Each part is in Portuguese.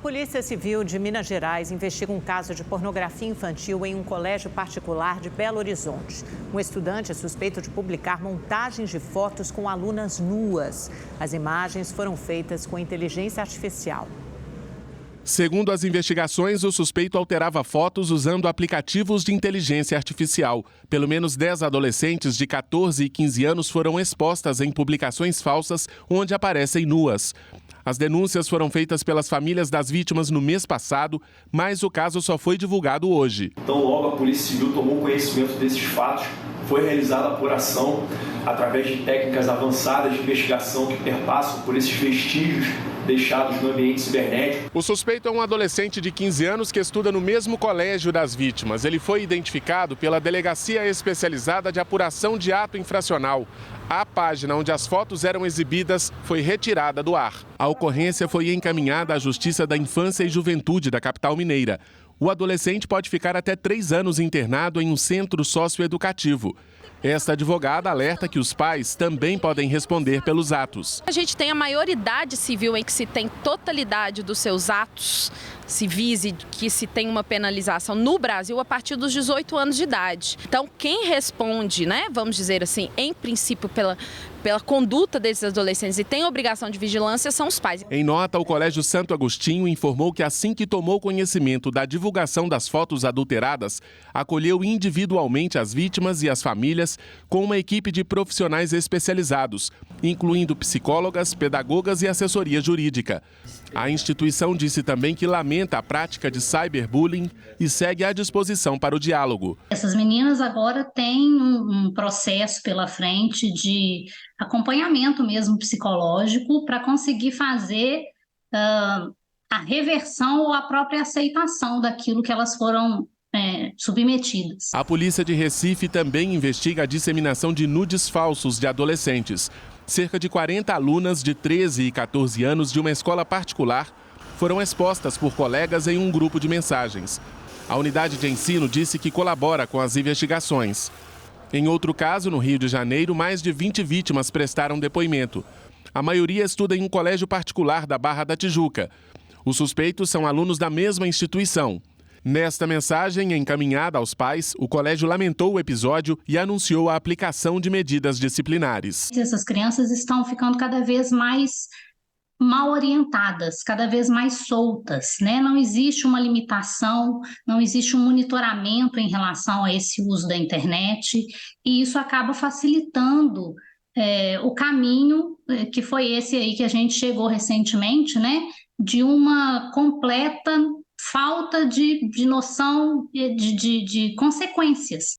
Polícia Civil de Minas Gerais investiga um caso de pornografia infantil em um colégio particular de Belo Horizonte. Um estudante é suspeito de publicar montagens de fotos com alunas nuas. As imagens foram feitas com inteligência artificial. Segundo as investigações, o suspeito alterava fotos usando aplicativos de inteligência artificial. Pelo menos 10 adolescentes de 14 e 15 anos foram expostas em publicações falsas onde aparecem nuas. As denúncias foram feitas pelas famílias das vítimas no mês passado, mas o caso só foi divulgado hoje. Então, logo a Polícia Civil tomou conhecimento desses fatos, foi realizada a apuração através de técnicas avançadas de investigação que perpassam por esses vestígios deixados no ambiente cibernético. O suspeito é um adolescente de 15 anos que estuda no mesmo colégio das vítimas. Ele foi identificado pela Delegacia Especializada de Apuração de Ato Infracional. A página onde as fotos eram exibidas foi retirada do ar. A ocorrência foi encaminhada à Justiça da Infância e Juventude da capital mineira. O adolescente pode ficar até 3 anos internado em um centro socioeducativo. Esta advogada alerta que os pais também podem responder pelos atos. A gente tem a maioridade civil em que se tem totalidade dos seus atos civis e que se tem uma penalização no Brasil a partir dos 18 anos de idade. Então, quem responde, vamos dizer assim, em princípio pela conduta desses adolescentes e tem obrigação de vigilância são os pais. Em nota, o Colégio Santo Agostinho informou que assim que tomou conhecimento da divulgação das fotos adulteradas, acolheu individualmente as vítimas e as famílias com uma equipe de profissionais especializados, incluindo psicólogas, pedagogas e assessoria jurídica. A instituição disse também que lamenta a prática de cyberbullying e segue à disposição para o diálogo. Essas meninas agora têm um processo pela frente de acompanhamento mesmo psicológico para conseguir fazer a reversão ou a própria aceitação daquilo que elas foram submetidas. A polícia de Recife também investiga a disseminação de nudes falsos de adolescentes. Cerca de 40 alunas de 13 e 14 anos de uma escola particular foram expostas por colegas em um grupo de mensagens. A unidade de ensino disse que colabora com as investigações. Em outro caso, no Rio de Janeiro, mais de 20 vítimas prestaram depoimento. A maioria estuda em um colégio particular da Barra da Tijuca. Os suspeitos são alunos da mesma instituição. Nesta mensagem encaminhada aos pais, o colégio lamentou o episódio e anunciou a aplicação de medidas disciplinares. Essas crianças estão ficando cada vez mais mal orientadas, cada vez mais soltas, Não existe uma limitação, não existe um monitoramento em relação a esse uso da internet e isso acaba facilitando o caminho que foi esse aí que a gente chegou recentemente, de uma completa falta de noção de consequências.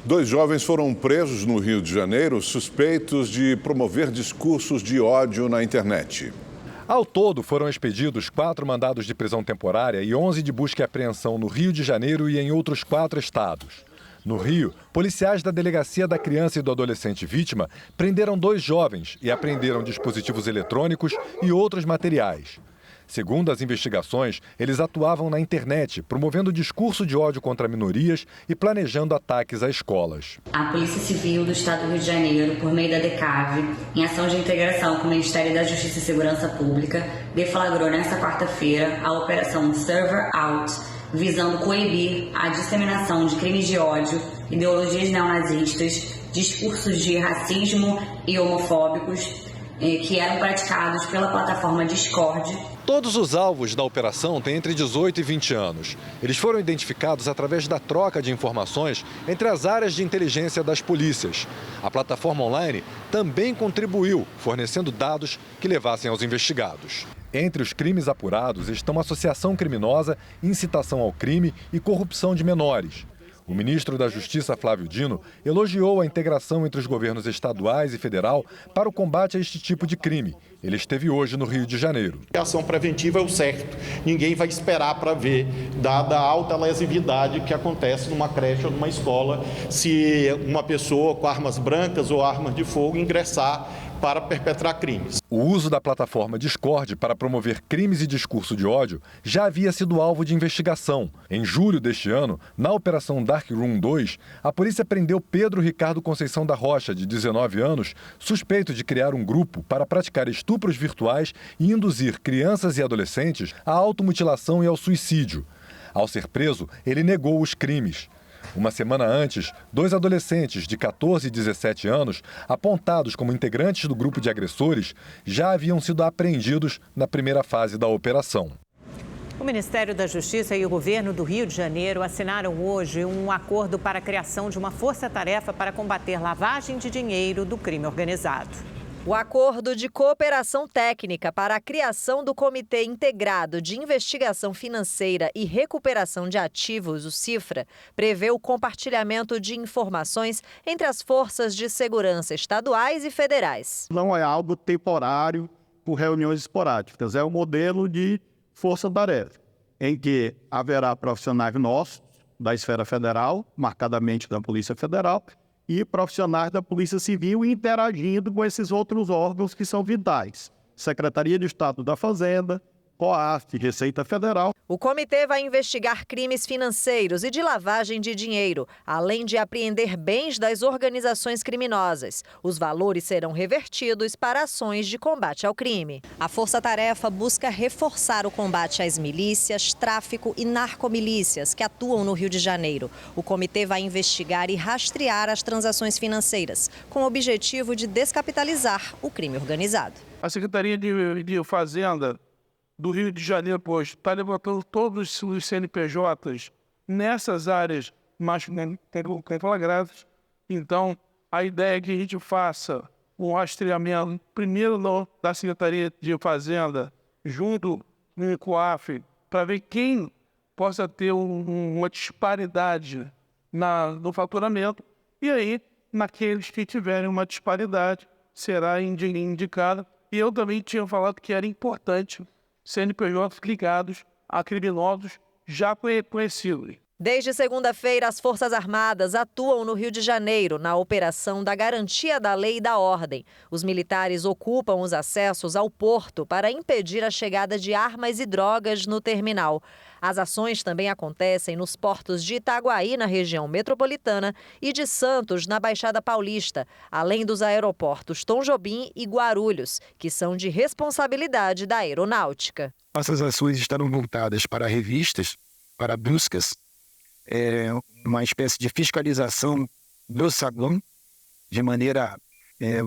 2 jovens foram presos no Rio de Janeiro, suspeitos de promover discursos de ódio na internet. Ao todo, foram expedidos 4 mandados de prisão temporária e 11 de busca e apreensão no Rio de Janeiro e em outros 4 estados. No Rio, policiais da Delegacia da Criança e do Adolescente Vítima prenderam 2 jovens e apreenderam dispositivos eletrônicos e outros materiais. Segundo as investigações, eles atuavam na internet, promovendo discurso de ódio contra minorias e planejando ataques a escolas. A Polícia Civil do Estado do Rio de Janeiro, por meio da DECAV, em ação de integração com o Ministério da Justiça e Segurança Pública, deflagrou nesta quarta-feira a Operação Server Out, visando coibir a disseminação de crimes de ódio, ideologias neonazistas, discursos de racismo e homofóbicos, que eram praticados pela plataforma Discord. Todos os alvos da operação têm entre 18 e 20 anos. Eles foram identificados através da troca de informações entre as áreas de inteligência das polícias. A plataforma online também contribuiu, fornecendo dados que levassem aos investigados. Entre os crimes apurados estão associação criminosa, incitação ao crime e corrupção de menores. O ministro da Justiça, Flávio Dino, elogiou a integração entre os governos estaduais e federal para o combate a este tipo de crime. Ele esteve hoje no Rio de Janeiro. A ação preventiva é o certo. Ninguém vai esperar para ver, dada a alta lesividade que acontece numa creche ou numa escola, se uma pessoa com armas brancas ou armas de fogo ingressar para perpetrar crimes. O uso da plataforma Discord para promover crimes e discurso de ódio já havia sido alvo de investigação. Em julho deste ano, na Operação Dark Room 2, a polícia prendeu Pedro Ricardo Conceição da Rocha, de 19 anos, suspeito de criar um grupo para praticar estupros virtuais e induzir crianças e adolescentes à automutilação e ao suicídio. Ao ser preso, ele negou os crimes. Uma semana antes, 2 adolescentes de 14 e 17 anos, apontados como integrantes do grupo de agressores, já haviam sido apreendidos na primeira fase da operação. O Ministério da Justiça e o governo do Rio de Janeiro assinaram hoje um acordo para a criação de uma força-tarefa para combater lavagem de dinheiro do crime organizado. O acordo de cooperação técnica para a criação do Comitê Integrado de Investigação Financeira e Recuperação de Ativos, o CIFRA, prevê o compartilhamento de informações entre as forças de segurança estaduais e federais. Não é algo temporário por reuniões esporádicas, é um modelo de força-tarefa, em que haverá profissionais nossos da esfera federal, marcadamente da Polícia Federal, e profissionais da Polícia Civil interagindo com esses outros órgãos que são vitais. Secretaria de Estado da Fazenda, COAF, Receita Federal. O comitê vai investigar crimes financeiros e de lavagem de dinheiro, além de apreender bens das organizações criminosas. Os valores serão revertidos para ações de combate ao crime. A força-tarefa busca reforçar o combate às milícias, tráfico e narcomilícias que atuam no Rio de Janeiro. O comitê vai investigar e rastrear as transações financeiras, com o objetivo de descapitalizar o crime organizado. A Secretaria de Fazenda do Rio de Janeiro, pois, está levantando todos os CNPJs nessas áreas mais flagradas. Então, a ideia é que a gente faça um rastreamento, primeiro da Secretaria de Fazenda, junto no COAF, para ver quem possa ter uma disparidade no faturamento. E aí, naqueles que tiverem uma disparidade, será indicado. E eu também tinha falado que era importante CNPJs ligados a criminosos já conhecidos. Desde segunda-feira, as Forças Armadas atuam no Rio de Janeiro na operação da garantia da lei e da ordem. Os militares ocupam os acessos ao porto para impedir a chegada de armas e drogas no terminal. As ações também acontecem nos portos de Itaguaí, na região metropolitana, e de Santos, na Baixada Paulista, além dos aeroportos Tom Jobim e Guarulhos, que são de responsabilidade da Aeronáutica. Nossas ações estarão voltadas para revistas, para buscas, uma espécie de fiscalização do saguão, de maneira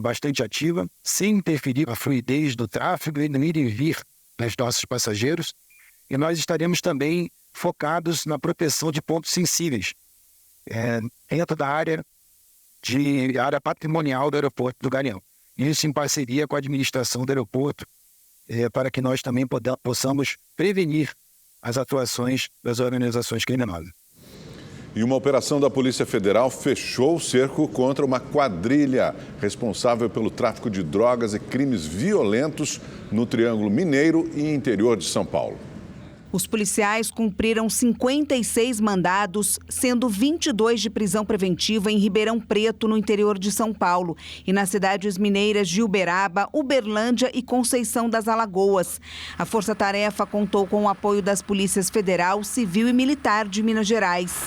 bastante ativa, sem interferir na fluidez do tráfego e no ir e vir dos nossos passageiros. E nós estaremos também focados na proteção de pontos sensíveis, dentro da área patrimonial do aeroporto do Galeão. Isso em parceria com a administração do aeroporto, para que nós também possamos prevenir as atuações das organizações criminosas. E uma operação da Polícia Federal fechou o cerco contra uma quadrilha responsável pelo tráfico de drogas e crimes violentos no Triângulo Mineiro e interior de São Paulo. Os policiais cumpriram 56 mandados, sendo 22 de prisão preventiva em Ribeirão Preto, no interior de São Paulo, e nas cidades mineiras de Uberaba, Uberlândia e Conceição das Alagoas. A força-tarefa contou com o apoio das polícias federal, civil e militar de Minas Gerais.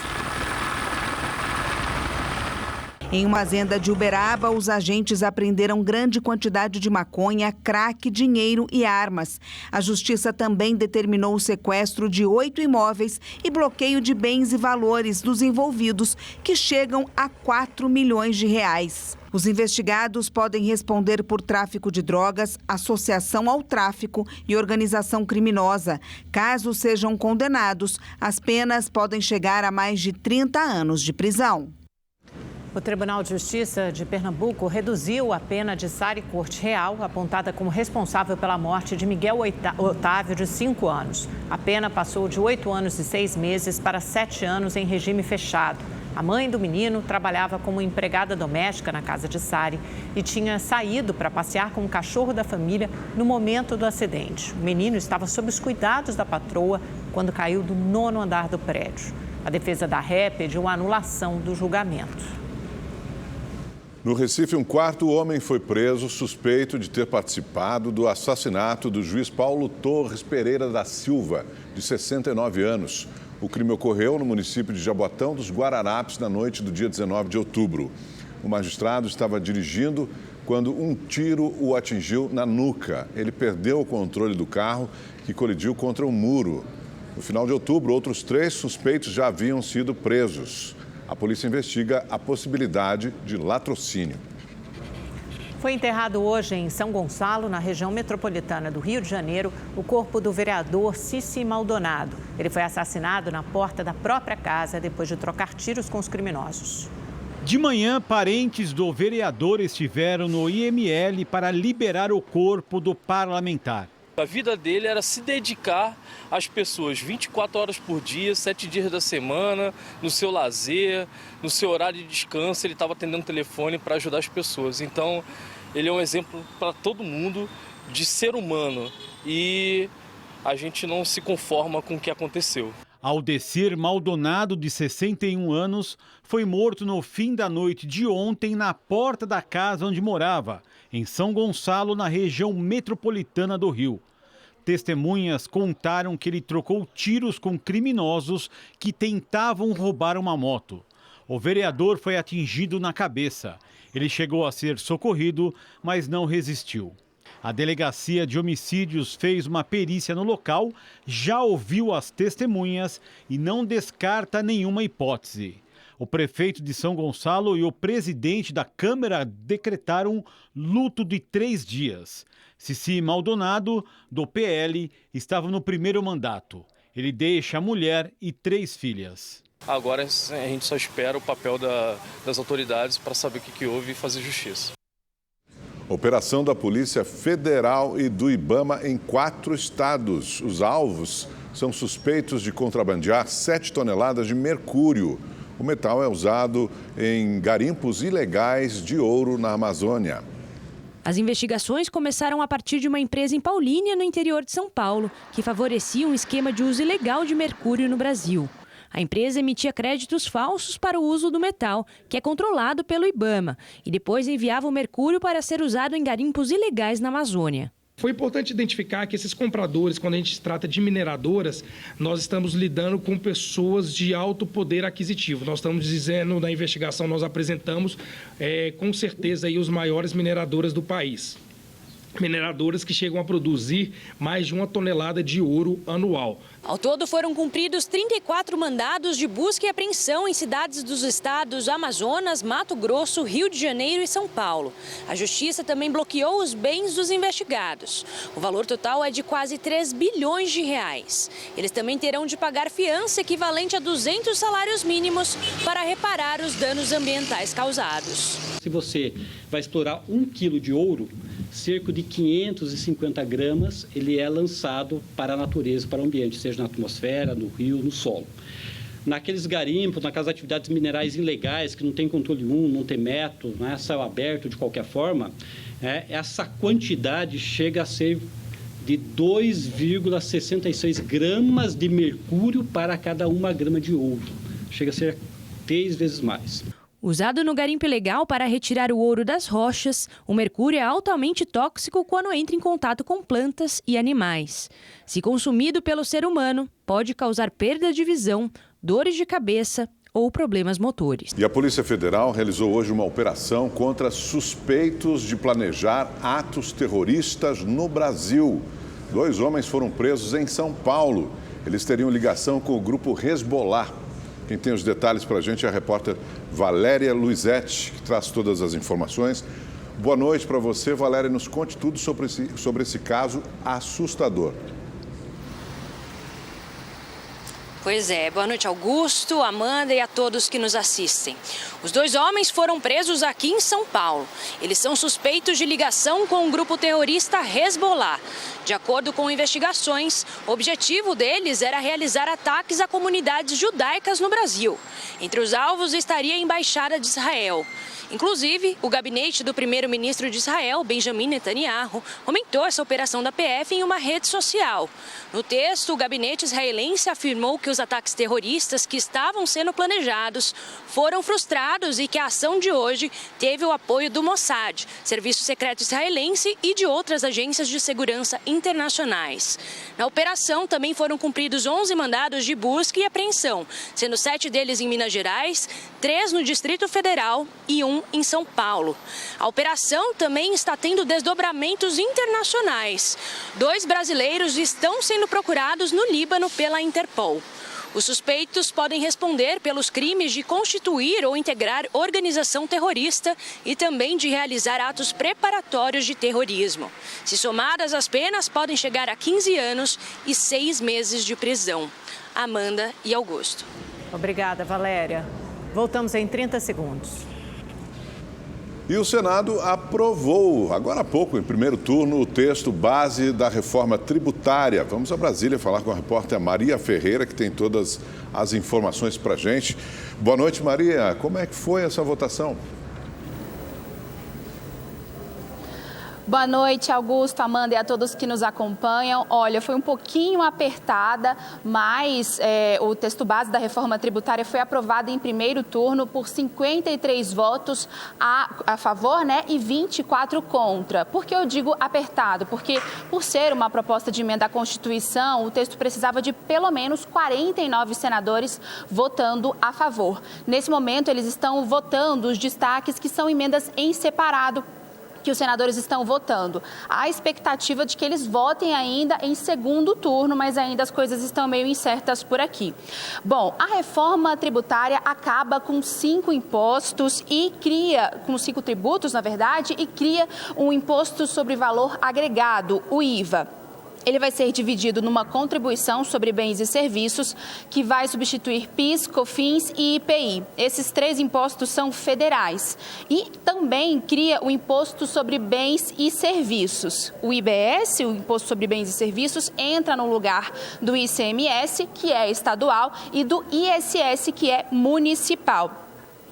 Em uma fazenda de Uberaba, os agentes apreenderam grande quantidade de maconha, crack, dinheiro e armas. A justiça também determinou o sequestro de 8 imóveis e bloqueio de bens e valores dos envolvidos, que chegam a 4 milhões de reais. Os investigados podem responder por tráfico de drogas, associação ao tráfico e organização criminosa. Caso sejam condenados, as penas podem chegar a mais de 30 anos de prisão. O Tribunal de Justiça de Pernambuco reduziu a pena de Sari Corte Real, apontada como responsável pela morte de Miguel Otávio, de 5 anos. A pena passou de 8 anos e 6 meses para 7 anos em regime fechado. A mãe do menino trabalhava como empregada doméstica na casa de Sari e tinha saído para passear com o cachorro da família no momento do acidente. O menino estava sob os cuidados da patroa quando caiu do 9º andar do prédio. A defesa da ré pediu a anulação do julgamento. No Recife, um quarto homem foi preso suspeito de ter participado do assassinato do juiz Paulo Torres Pereira da Silva, de 69 anos. O crime ocorreu no município de Jaboatão dos Guararapes na noite do dia 19 de outubro. O magistrado estava dirigindo quando um tiro o atingiu na nuca. Ele perdeu o controle do carro, que colidiu contra um muro. No final de outubro, outros 3 suspeitos já haviam sido presos. A polícia investiga a possibilidade de latrocínio. Foi enterrado hoje em São Gonçalo, na região metropolitana do Rio de Janeiro, o corpo do vereador Cici Maldonado. Ele foi assassinado na porta da própria casa depois de trocar tiros com os criminosos. De manhã, parentes do vereador estiveram no IML para liberar o corpo do parlamentar. A vida dele era se dedicar às pessoas 24 horas por dia, 7 dias da semana, no seu lazer, no seu horário de descanso, ele estava atendendo o telefone para ajudar as pessoas. Então, ele é um exemplo para todo mundo de ser humano e a gente não se conforma com o que aconteceu. Aldecir Maldonado, de 61 anos, foi morto no fim da noite de ontem na porta da casa onde morava, em São Gonçalo, na região metropolitana do Rio. Testemunhas contaram que ele trocou tiros com criminosos que tentavam roubar uma moto. O vereador foi atingido na cabeça. Ele chegou a ser socorrido, mas não resistiu. A Delegacia de Homicídios fez uma perícia no local, já ouviu as testemunhas e não descarta nenhuma hipótese. O prefeito de São Gonçalo e o presidente da Câmara decretaram luto de 3 dias. Cici Maldonado, do PL, estava no primeiro mandato. Ele deixa a mulher e 3 filhas. Agora a gente só espera o papel das autoridades para saber o que houve e fazer justiça. Operação da Polícia Federal e do IBAMA em 4 estados. Os alvos são suspeitos de contrabandear 7 toneladas de mercúrio. O metal é usado em garimpos ilegais de ouro na Amazônia. As investigações começaram a partir de uma empresa em Paulínia, no interior de São Paulo, que favorecia um esquema de uso ilegal de mercúrio no Brasil. A empresa emitia créditos falsos para o uso do metal, que é controlado pelo IBAMA, e depois enviava o mercúrio para ser usado em garimpos ilegais na Amazônia. Foi importante identificar que esses compradores, quando a gente trata de mineradoras, nós estamos lidando com pessoas de alto poder aquisitivo. Nós estamos dizendo, na investigação, nós apresentamos com certeza aí, os maiores mineradoras do país. Mineradoras que chegam a produzir mais de 1 tonelada de ouro anual. Ao todo, foram cumpridos 34 mandados de busca e apreensão em cidades dos estados Amazonas, Mato Grosso, Rio de Janeiro e São Paulo. A Justiça também bloqueou os bens dos investigados. O valor total é de quase 3 bilhões de reais. Eles também terão de pagar fiança equivalente a 200 salários mínimos para reparar os danos ambientais causados. Se você vai explorar 1 quilo de ouro, cerca de 550 gramas ele é lançado para a natureza, para o ambiente, seja na atmosfera, no rio, no solo. Naqueles garimpos, naquelas atividades minerais ilegais, que não tem controle nenhum, não tem método, não é céu aberto de qualquer forma, essa quantidade chega a ser de 2,66 gramas de mercúrio para cada 1 grama de ouro. Chega a ser 3 vezes mais. Usado no garimpo ilegal para retirar o ouro das rochas, o mercúrio é altamente tóxico quando entra em contato com plantas e animais. Se consumido pelo ser humano, pode causar perda de visão, dores de cabeça ou problemas motores. E a Polícia Federal realizou hoje uma operação contra suspeitos de planejar atos terroristas no Brasil. 2 homens foram presos em São Paulo. Eles teriam ligação com o grupo Hezbollah. Quem tem os detalhes para a gente é a repórter Valéria Luizetti, que traz todas as informações. Boa noite para você, Valéria. Nos conte tudo sobre esse caso assustador. Pois é, boa noite Augusto, Amanda e a todos que nos assistem. Os 2 homens foram presos aqui em São Paulo. Eles são suspeitos de ligação com o grupo terrorista Hezbollah. De acordo com investigações, o objetivo deles era realizar ataques a comunidades judaicas no Brasil. Entre os alvos estaria a Embaixada de Israel. Inclusive, o gabinete do primeiro-ministro de Israel, Benjamin Netanyahu, comentou essa operação da PF em uma rede social. No texto, o gabinete israelense afirmou que os ataques terroristas que estavam sendo planejados foram frustrados e que a ação de hoje teve o apoio do Mossad, serviço secreto israelense, e de outras agências de segurança internacionais. Na operação também foram cumpridos 11 mandados de busca e apreensão, sendo 7 deles em Minas Gerais, 3 no Distrito Federal e 1 em São Paulo. A operação também está tendo desdobramentos internacionais. 2 brasileiros estão sendo procurados no Líbano pela Interpol. Os suspeitos podem responder pelos crimes de constituir ou integrar organização terrorista e também de realizar atos preparatórios de terrorismo. Se somadas, as penas podem chegar a 15 anos e 6 meses de prisão. Amanda e Augusto. Obrigada, Valéria. Voltamos em 30 segundos. E o Senado aprovou, agora há pouco, em primeiro turno, o texto base da reforma tributária. Vamos a Brasília falar com a repórter Maria Ferreira, que tem todas as informações para a gente. Boa noite, Maria. Como é que foi essa votação? Boa noite, Augusto, Amanda e a todos que nos acompanham. Olha, foi um pouquinho apertada, mas o texto base da reforma tributária foi aprovado em primeiro turno por 53 votos a favor, né, e 24 contra. Por que eu digo apertado? Porque, por ser uma proposta de emenda à Constituição, o texto precisava de pelo menos 49 senadores votando a favor. Nesse momento, eles estão votando os destaques que são emendas em separado, que os senadores estão votando. Há expectativa de que eles votem ainda em segundo turno, mas ainda as coisas estão meio incertas por aqui. Bom, a reforma tributária acaba com 5 impostos e cria, com 5 tributos, na verdade, e cria um imposto sobre valor agregado, o IVA. Ele vai ser dividido numa contribuição sobre bens e serviços, que vai substituir PIS, COFINS e IPI. Esses 3 impostos são federais. E também cria o Imposto sobre Bens e Serviços. O IBS, o Imposto sobre Bens e Serviços, entra no lugar do ICMS, que é estadual, e do ISS, que é municipal.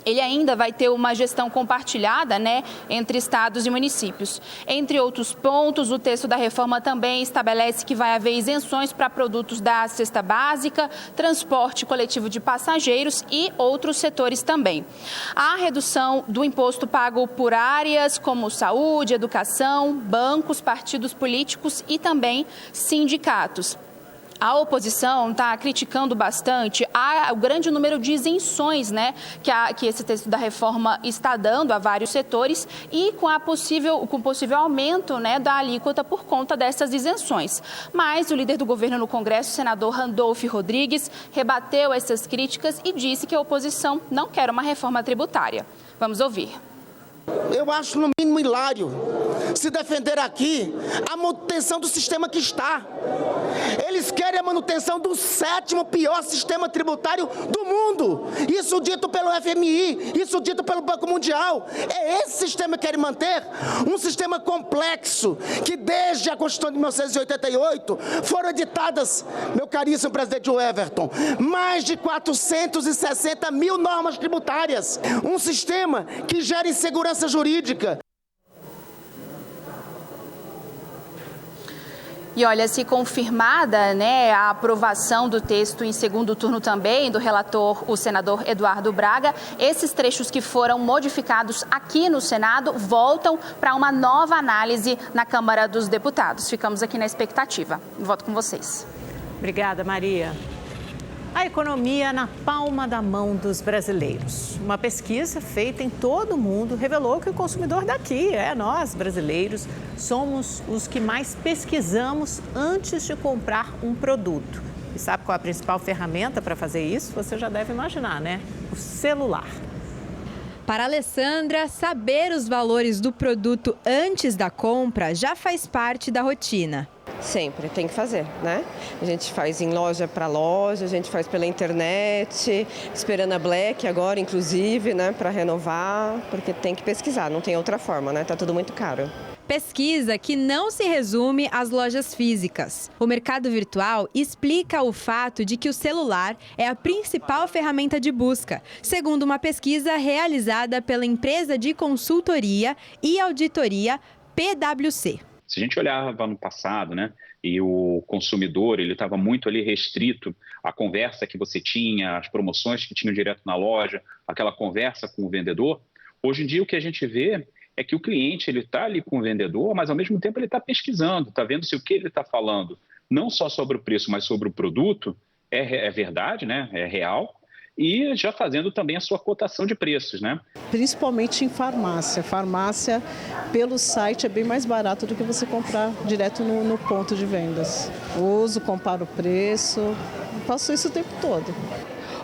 Ele ainda vai ter uma gestão compartilhada, né, entre estados e municípios. Entre outros pontos, o texto da reforma também estabelece que vai haver isenções para produtos da cesta básica, transporte coletivo de passageiros e outros setores também. A redução do imposto pago por áreas como saúde, educação, bancos, partidos políticos e também sindicatos. A oposição está criticando bastante o grande número de isenções, né, que esse texto da reforma está dando a vários setores e com o possível aumento, né, da alíquota por conta dessas isenções. Mas o líder do governo no Congresso, o senador Randolph Rodrigues, rebateu essas críticas e disse que a oposição não quer uma reforma tributária. Vamos ouvir. Eu acho no mínimo hilário se defender aqui a manutenção do sistema que está. Eles querem a manutenção do 7º pior sistema tributário do mundo. Isso dito pelo FMI, isso dito pelo Banco Mundial. É esse sistema que querem manter? Um sistema complexo que desde a Constituição de 1988 foram editadas, meu caríssimo presidente Everton, mais de 460 mil normas tributárias. Um sistema que gera insegurança jurídica. E olha, se confirmada, né, a aprovação do texto em segundo turno também do relator, o senador Eduardo Braga, esses trechos que foram modificados aqui no Senado voltam para uma nova análise na Câmara dos Deputados. Ficamos aqui na expectativa. Volto com vocês. Obrigada, Maria. A economia na palma da mão dos brasileiros. Uma pesquisa feita em todo o mundo revelou que o consumidor daqui, nós brasileiros, somos os que mais pesquisamos antes de comprar um produto. E sabe qual é a principal ferramenta para fazer isso? Você já deve imaginar, né? O celular. Para a Alessandra, saber os valores do produto antes da compra já faz parte da rotina. Sempre, tem que fazer, né? A gente faz em loja para loja, a gente faz pela internet, esperando a Black agora, inclusive, né, para renovar, porque tem que pesquisar, não tem outra forma, né? Tá tudo muito caro. Pesquisa que não se resume às lojas físicas. O mercado virtual explica o fato de que o celular é a principal ferramenta de busca, segundo uma pesquisa realizada pela empresa de consultoria e auditoria PwC. Se a gente olhava no passado, né, e o consumidor ele estava muito ali restrito à conversa que você tinha, às promoções que tinham direto na loja, aquela conversa com o vendedor, hoje em dia o que a gente vê é que o cliente ele está ali com o vendedor, mas ao mesmo tempo ele está pesquisando, está vendo se o que ele está falando, não só sobre o preço, mas sobre o produto, é verdade, né, é real, e já fazendo também a sua cotação de preços, né? Principalmente em farmácia. Farmácia, pelo site, é bem mais barato do que você comprar direto no ponto de vendas. Uso, comparo o preço, faço isso o tempo todo.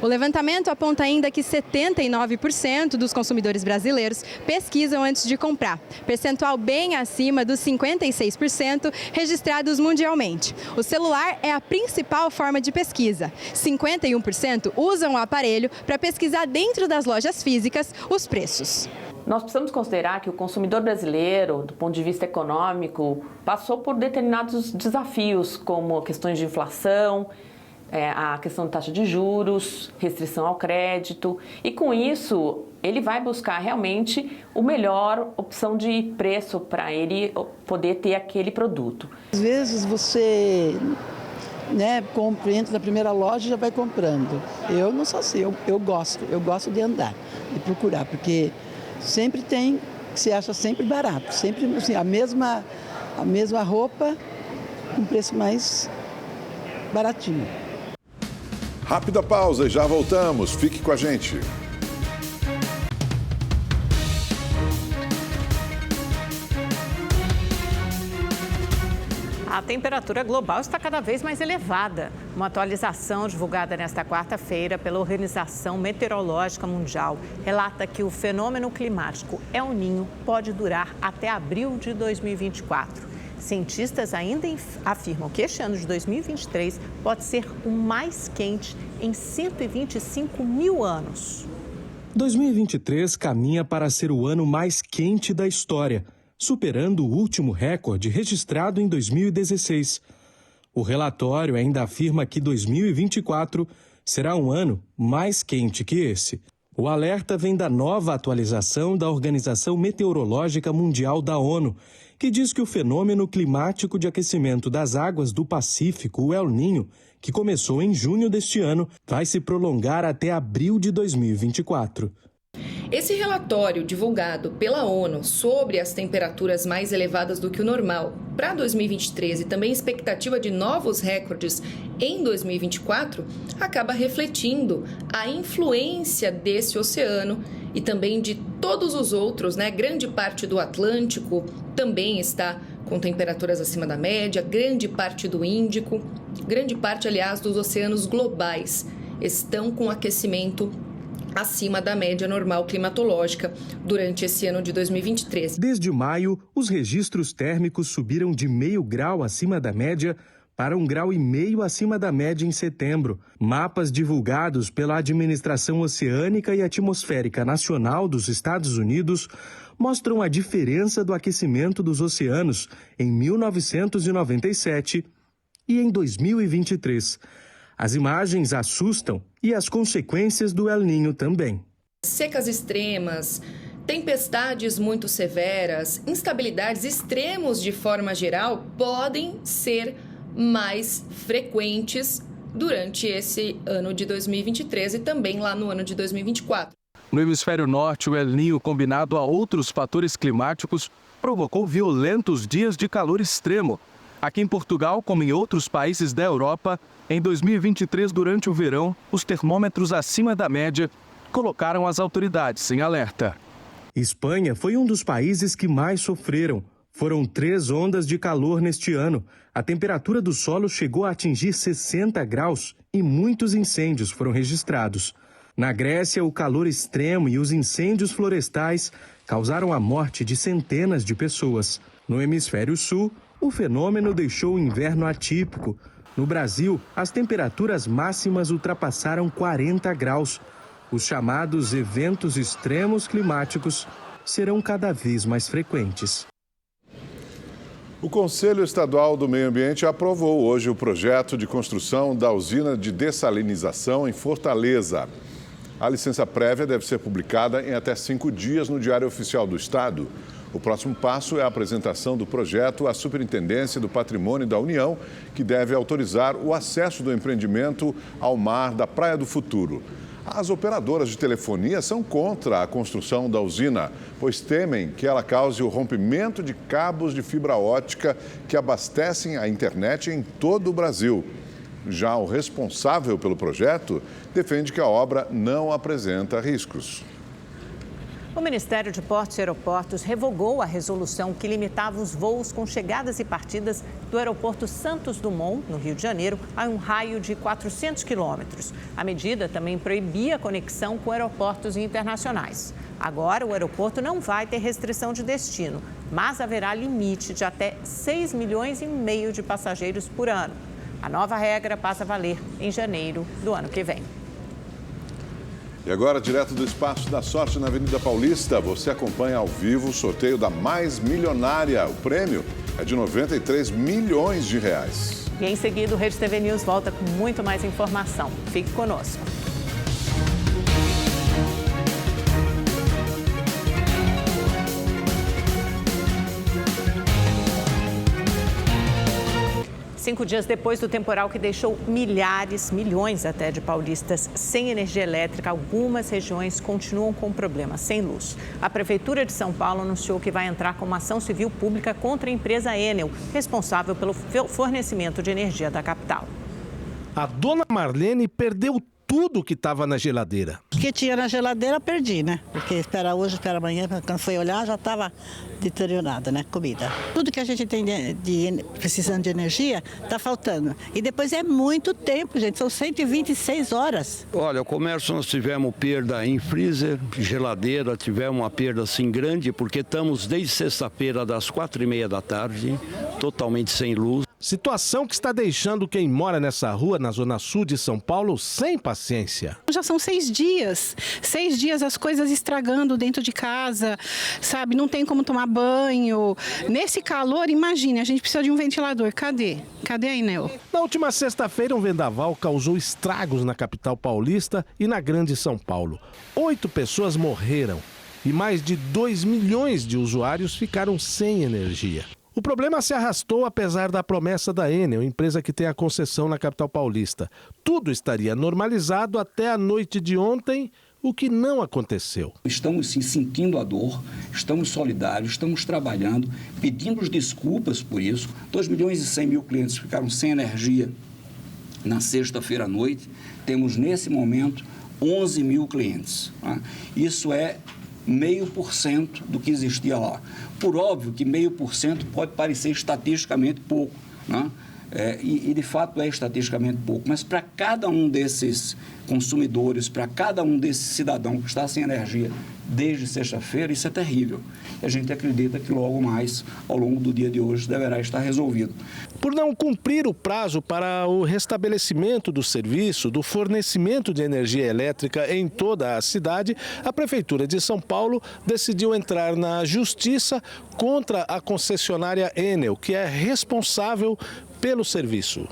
O levantamento aponta ainda que 79% dos consumidores brasileiros pesquisam antes de comprar, percentual bem acima dos 56% registrados mundialmente. O celular é a principal forma de pesquisa. 51% usam o aparelho para pesquisar dentro das lojas físicas os preços. Nós precisamos considerar que o consumidor brasileiro, do ponto de vista econômico, passou por determinados desafios, como questões de inflação, a questão da taxa de juros, restrição ao crédito, e com isso ele vai buscar realmente a melhor opção de preço para ele poder ter aquele produto. Às vezes você entra na primeira loja e já vai comprando. Eu não sou assim, eu gosto de andar, de procurar, porque sempre tem, você acha sempre barato, sempre assim, a mesma roupa com preço mais baratinho. Rápida pausa e já voltamos. Fique com a gente. A temperatura global está cada vez mais elevada. Uma atualização divulgada nesta quarta-feira pela Organização Meteorológica Mundial relata que o fenômeno climático El Niño pode durar até abril de 2024. Cientistas ainda afirmam que este ano de 2023 pode ser o mais quente em 125 mil anos. 2023 caminha para ser o ano mais quente da história, superando o último recorde registrado em 2016. O relatório ainda afirma que 2024 será um ano mais quente que esse. O alerta vem da nova atualização da Organização Meteorológica Mundial da ONU, que diz que o fenômeno climático de aquecimento das águas do Pacífico, o El Niño, que começou em junho deste ano, vai se prolongar até abril de 2024. Esse relatório divulgado pela ONU sobre as temperaturas mais elevadas do que o normal para 2023 e também expectativa de novos recordes em 2024 acaba refletindo a influência desse oceano e também de todos os outros, né? Grande parte do Atlântico também está com temperaturas acima da média, grande parte do Índico, grande parte, aliás, dos oceanos globais estão com aquecimento acima da média normal climatológica durante esse ano de 2023. Desde maio, os registros térmicos subiram de 0,5 grau acima da média para 1,5 grau acima da média em setembro. Mapas divulgados pela Administração Oceânica e Atmosférica Nacional dos Estados Unidos mostram a diferença do aquecimento dos oceanos em 1997 e em 2023. As imagens assustam e as consequências do El Niño também. Secas extremas, tempestades muito severas, instabilidades, extremos de forma geral podem ser mais frequentes durante esse ano de 2023 e também lá no ano de 2024. No hemisfério norte, o El Niño, combinado a outros fatores climáticos, provocou violentos dias de calor extremo. Aqui em Portugal, como em outros países da Europa, em 2023, durante o verão, os termômetros acima da média colocaram as autoridades em alerta. Espanha foi um dos países que mais sofreram. Foram 3 ondas de calor neste ano. A temperatura do solo chegou a atingir 60 graus e muitos incêndios foram registrados. Na Grécia, o calor extremo e os incêndios florestais causaram a morte de centenas de pessoas. No hemisfério sul, O fenômeno deixou o inverno atípico. No Brasil, as temperaturas máximas ultrapassaram 40 graus. Os chamados eventos extremos climáticos serão cada vez mais frequentes. O Conselho Estadual do Meio Ambiente aprovou hoje o projeto de construção da usina de dessalinização em Fortaleza. A licença prévia deve ser publicada em até 5 dias no Diário Oficial do Estado. O próximo passo é a apresentação do projeto à Superintendência do Patrimônio da União, que deve autorizar o acesso do empreendimento ao mar da Praia do Futuro. As operadoras de telefonia são contra a construção da usina, pois temem que ela cause o rompimento de cabos de fibra ótica que abastecem a internet em todo o Brasil. Já o responsável pelo projeto defende que a obra não apresenta riscos. O Ministério de Portos e Aeroportos revogou a resolução que limitava os voos com chegadas e partidas do aeroporto Santos Dumont, no Rio de Janeiro, a um raio de 400 quilômetros. A medida também proibia a conexão com aeroportos internacionais. Agora, o aeroporto não vai ter restrição de destino, mas haverá limite de até 6,5 milhões de passageiros por ano. A nova regra passa a valer em janeiro do ano que vem. E agora, direto do Espaço da Sorte na Avenida Paulista, você acompanha ao vivo o sorteio da Mais Milionária. O prêmio é de R$93 milhões. E em seguida, o Rede TV News volta com muito mais informação. Fique conosco. 5 dias depois do temporal que deixou milhões até de paulistas sem energia elétrica, algumas regiões continuam com problemas sem luz. A Prefeitura de São Paulo anunciou que vai entrar com uma ação civil pública contra a empresa Enel, responsável pelo fornecimento de energia da capital. A dona Marlene perdeu tudo que estava na geladeira. O que tinha na geladeira, perdi, né? Porque espera hoje, espera amanhã, quando foi olhar, já estava deteriorada, né? Comida. Tudo que a gente tem precisando de energia, está faltando. E depois é muito tempo, gente, são 126 horas. Olha, o comércio nós tivemos perda em freezer, geladeira, tivemos uma perda assim grande, porque estamos desde sexta-feira das 4h30 da tarde, totalmente sem luz. Situação que está deixando quem mora nessa rua, na zona sul de São Paulo, sem paciência. Já são 6 dias. 6 dias as coisas estragando dentro de casa, sabe? Não tem como tomar banho. Nesse calor, imagine, a gente precisa de um ventilador. Cadê? Cadê a Enel? Na última sexta-feira, um vendaval causou estragos na capital paulista e na Grande São Paulo. 8 pessoas morreram e mais de 2 milhões de usuários ficaram sem energia. O problema se arrastou apesar da promessa da Enel, empresa que tem a concessão na capital paulista. Tudo estaria normalizado até a noite de ontem, o que não aconteceu. Estamos sim sentindo a dor, estamos solidários, estamos trabalhando, pedimos desculpas por isso. 2.100.000 clientes ficaram sem energia na sexta-feira à noite. Temos nesse momento 11 mil clientes. Tá? Isso é 0,5% do que existia lá. Por óbvio que 0,5% pode parecer estatisticamente pouco, né? E de fato é estatisticamente pouco, mas para cada um desses consumidores, para cada um desses cidadãos que está sem energia desde sexta-feira, isso é terrível. E a gente acredita que logo mais, ao longo do dia de hoje, deverá estar resolvido. Por não cumprir o prazo para o restabelecimento do serviço, do fornecimento de energia elétrica em toda a cidade, a Prefeitura de São Paulo decidiu entrar na justiça contra a concessionária Enel, que é responsável pelo serviço.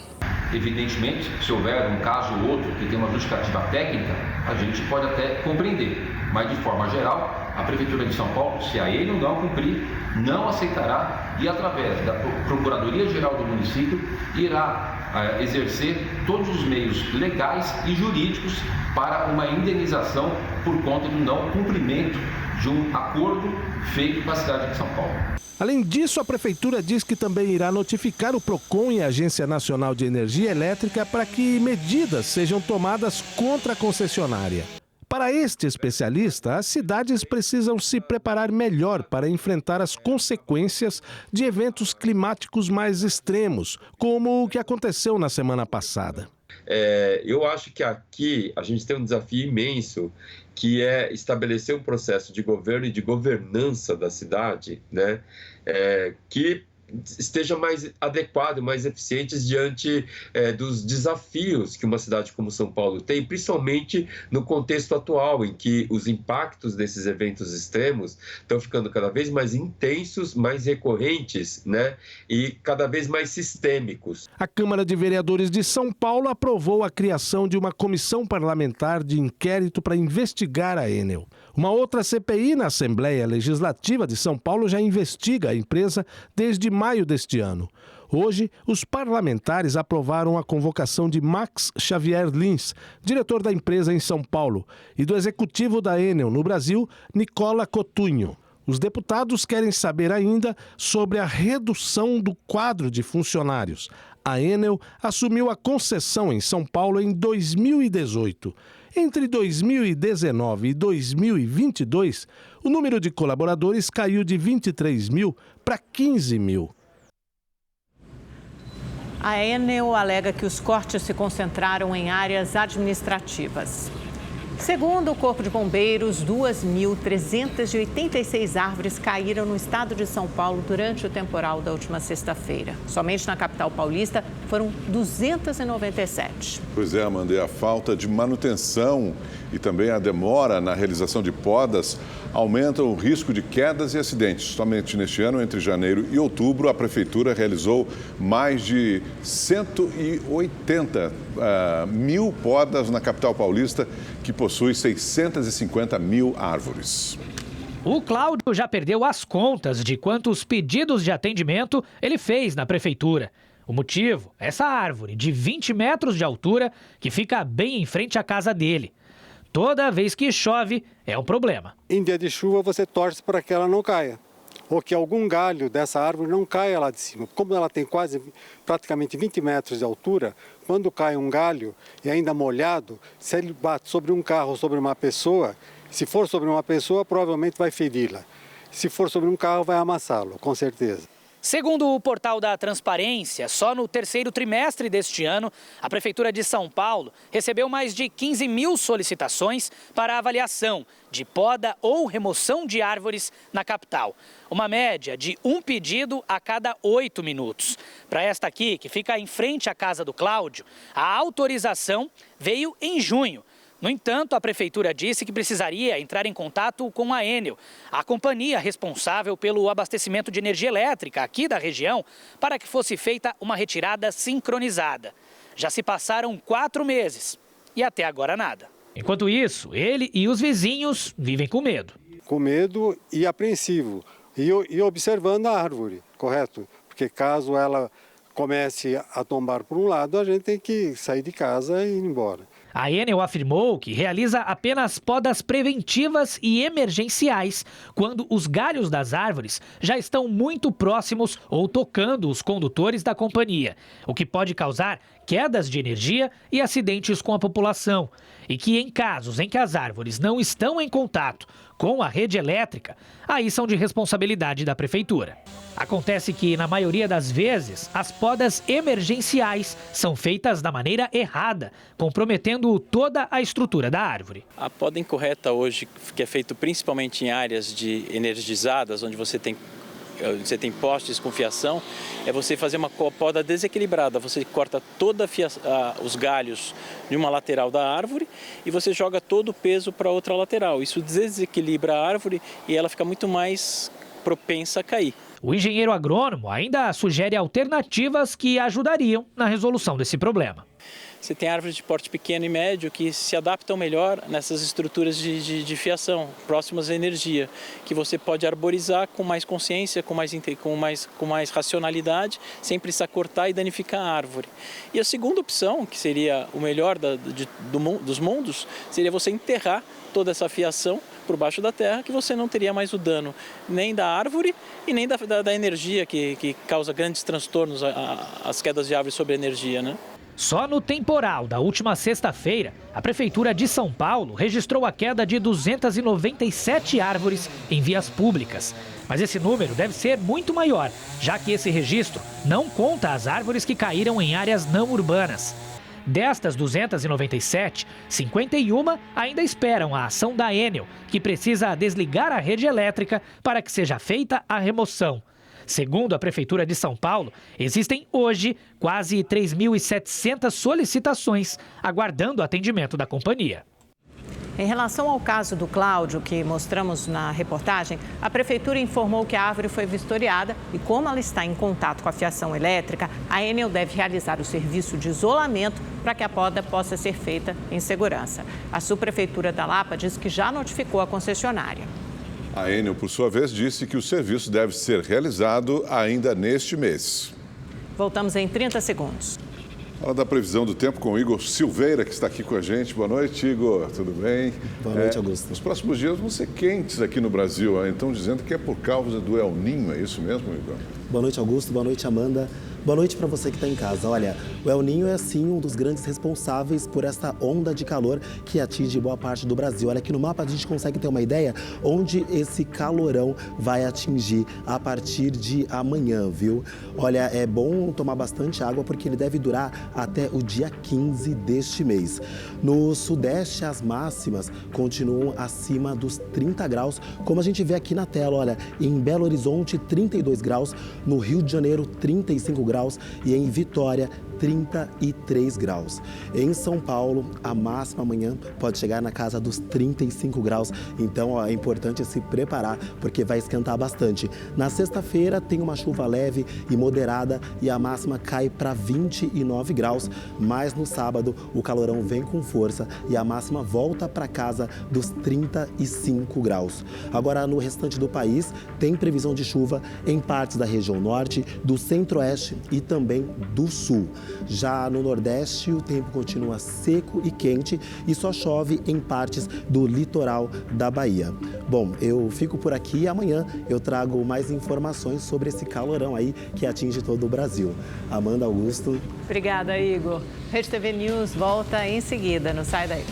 Evidentemente, se houver um caso ou outro que tem uma justificativa técnica, a gente pode até compreender. Mas, de forma geral, a Prefeitura de São Paulo, se a Enel não cumprir, não aceitará e, através da Procuradoria-Geral do município, irá exercer todos os meios legais e jurídicos para uma indenização por conta do não cumprimento de um acordo feito com a cidade de São Paulo. Além disso, a Prefeitura diz que também irá notificar o PROCON e a Agência Nacional de Energia Elétrica para que medidas sejam tomadas contra a concessionária. Para este especialista, as cidades precisam se preparar melhor para enfrentar as consequências de eventos climáticos mais extremos, como o que aconteceu na semana passada. Eu acho que aqui a gente tem um desafio imenso, que é estabelecer um processo de governo e de governança da cidade, né, que esteja mais adequado, mais eficientes diante dos desafios que uma cidade como São Paulo tem, principalmente no contexto atual, em que os impactos desses eventos extremos estão ficando cada vez mais intensos, mais recorrentes, né? E cada vez mais sistêmicos. A Câmara de Vereadores de São Paulo aprovou a criação de uma comissão parlamentar de inquérito para investigar a Enel. Uma outra CPI na Assembleia Legislativa de São Paulo já investiga a empresa desde maio deste ano. Hoje, os parlamentares aprovaram a convocação de Max Xavier Lins, diretor da empresa em São Paulo, e do executivo da Enel no Brasil, Nicola Cotugno. Os deputados querem saber ainda sobre a redução do quadro de funcionários. A Enel assumiu a concessão em São Paulo em 2018. Entre 2019 e 2022, o número de colaboradores caiu de 23 mil para 15 mil. A Enel alega que os cortes se concentraram em áreas administrativas. Segundo o Corpo de Bombeiros, 2.386 árvores caíram no estado de São Paulo durante o temporal da última sexta-feira. Somente na capital paulista foram 297. Pois é, Amanda, a falta de manutenção e também a demora na realização de podas aumentam o risco de quedas e acidentes. Somente neste ano, entre janeiro e outubro, a Prefeitura realizou mais de 180 mil podas na capital paulista, que possui 650 mil árvores. O Cláudio já perdeu as contas de quantos pedidos de atendimento ele fez na Prefeitura. O motivo? Essa árvore de 20 metros de altura que fica bem em frente à casa dele. Toda vez que chove, é um problema. Em dia de chuva, você torce para que ela não caia, ou que algum galho dessa árvore não caia lá de cima. Como ela tem praticamente 20 metros de altura, quando cai um galho e ainda molhado, se ele bate sobre um carro ou sobre uma pessoa, se for sobre uma pessoa, provavelmente vai feri-la. Se for sobre um carro, vai amassá-lo, com certeza. Segundo o portal da Transparência, só no terceiro trimestre deste ano, a Prefeitura de São Paulo recebeu mais de 15 mil solicitações para avaliação de poda ou remoção de árvores na capital. Uma média de um pedido a cada 8 minutos. Para esta aqui, que fica em frente à casa do Cláudio, a autorização veio em junho. No entanto, a Prefeitura disse que precisaria entrar em contato com a Enel, a companhia responsável pelo abastecimento de energia elétrica aqui da região, para que fosse feita uma retirada sincronizada. Já se passaram 4 meses e até agora nada. Enquanto isso, ele e os vizinhos vivem com medo. Com medo e apreensivo, e observando a árvore, correto? Porque caso ela comece a tombar por um lado, a gente tem que sair de casa e ir embora. A Enel afirmou que realiza apenas podas preventivas e emergenciais quando os galhos das árvores já estão muito próximos ou tocando os condutores da companhia, o que pode causar quedas de energia e acidentes com a população. E que em casos em que as árvores não estão em contato com a rede elétrica, aí são de responsabilidade da Prefeitura. Acontece que, na maioria das vezes, as podas emergenciais são feitas da maneira errada, comprometendo toda a estrutura da árvore. A poda incorreta hoje, que é feita principalmente em áreas energizadas, onde você tem postes com fiação, é você fazer uma poda desequilibrada. Você corta todos os galhos de uma lateral da árvore e você joga todo o peso para outra lateral. Isso desequilibra a árvore e ela fica muito mais propensa a cair. O engenheiro agrônomo ainda sugere alternativas que ajudariam na resolução desse problema. Você tem árvores de porte pequeno e médio que se adaptam melhor nessas estruturas de fiação, próximas à energia, que você pode arborizar com mais consciência, com mais racionalidade, sem precisar cortar e danificar a árvore. E a segunda opção, que seria o melhor dos mundos, seria você enterrar toda essa fiação por baixo da terra, que você não teria mais o dano nem da árvore e nem da energia que causa grandes transtornos, as quedas de árvore sobre a energia, né? Só no temporal da última sexta-feira, a Prefeitura de São Paulo registrou a queda de 297 árvores em vias públicas. Mas esse número deve ser muito maior, já que esse registro não conta as árvores que caíram em áreas não urbanas. Destas 297, 51 ainda esperam a ação da Enel, que precisa desligar a rede elétrica para que seja feita a remoção. Segundo a Prefeitura de São Paulo, existem hoje quase 3.700 solicitações aguardando o atendimento da companhia. Em relação ao caso do Cláudio, que mostramos na reportagem, a Prefeitura informou que a árvore foi vistoriada e, como ela está em contato com a fiação elétrica, a Enel deve realizar o serviço de isolamento para que a poda possa ser feita em segurança. A subprefeitura da Lapa diz que já notificou a concessionária. A Enel, por sua vez, disse que o serviço deve ser realizado ainda neste mês. Voltamos em 30 segundos. Fala da previsão do tempo com o Igor Silveira, que está aqui com a gente. Boa noite, Igor. Tudo bem? Boa noite, Augusto. Os próximos dias vão ser quentes aqui no Brasil. Então, dizendo que é por causa do El Niño. É isso mesmo, Igor? Boa noite, Augusto. Boa noite, Amanda. Boa noite para você que está em casa. Olha, o El Niño é sim um dos grandes responsáveis por essa onda de calor que atinge boa parte do Brasil. Olha, aqui no mapa a gente consegue ter uma ideia onde esse calorão vai atingir a partir de amanhã, viu? Olha, é bom tomar bastante água porque ele deve durar até o dia 15 deste mês. No sudeste, as máximas continuam acima dos 30 graus, como a gente vê aqui na tela. Olha, em Belo Horizonte, 32 graus, no Rio de Janeiro, 35 graus e em Vitória, 33 graus. Em São Paulo, a máxima amanhã pode chegar na casa dos 35 graus. Então, é importante se preparar, porque vai esquentar bastante. Na sexta-feira, tem uma chuva leve e moderada e a máxima cai para 29 graus. Mas no sábado, o calorão vem com força e a máxima volta para casa dos 35 graus. Agora, no restante do país, tem previsão de chuva em partes da região norte, do centro-oeste e também do sul. Já no Nordeste, o tempo continua seco e quente e só chove em partes do litoral da Bahia. Bom, eu fico por aqui e amanhã eu trago mais informações sobre esse calorão aí que atinge todo o Brasil. Amanda, Augusto. Obrigada, Igor. Rede TV News volta em seguida. Não sai daí.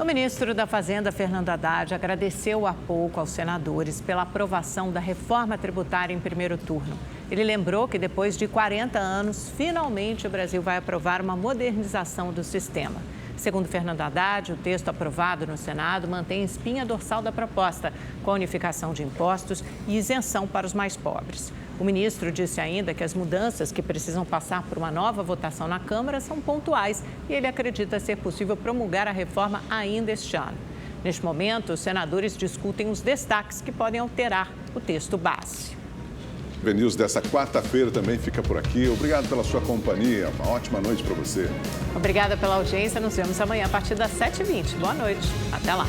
O ministro da Fazenda, Fernando Haddad, agradeceu há pouco aos senadores pela aprovação da reforma tributária em primeiro turno. Ele lembrou que depois de 40 anos, finalmente o Brasil vai aprovar uma modernização do sistema. Segundo Fernando Haddad, o texto aprovado no Senado mantém a espinha dorsal da proposta, com a unificação de impostos e isenção para os mais pobres. O ministro disse ainda que as mudanças que precisam passar por uma nova votação na Câmara são pontuais e ele acredita ser possível promulgar a reforma ainda este ano. Neste momento, os senadores discutem os destaques que podem alterar o texto base. O News dessa quarta-feira também fica por aqui. Obrigado pela sua companhia. Uma ótima noite para você. Obrigada pela audiência. Nos vemos amanhã a partir das 7h20. Boa noite. Até lá.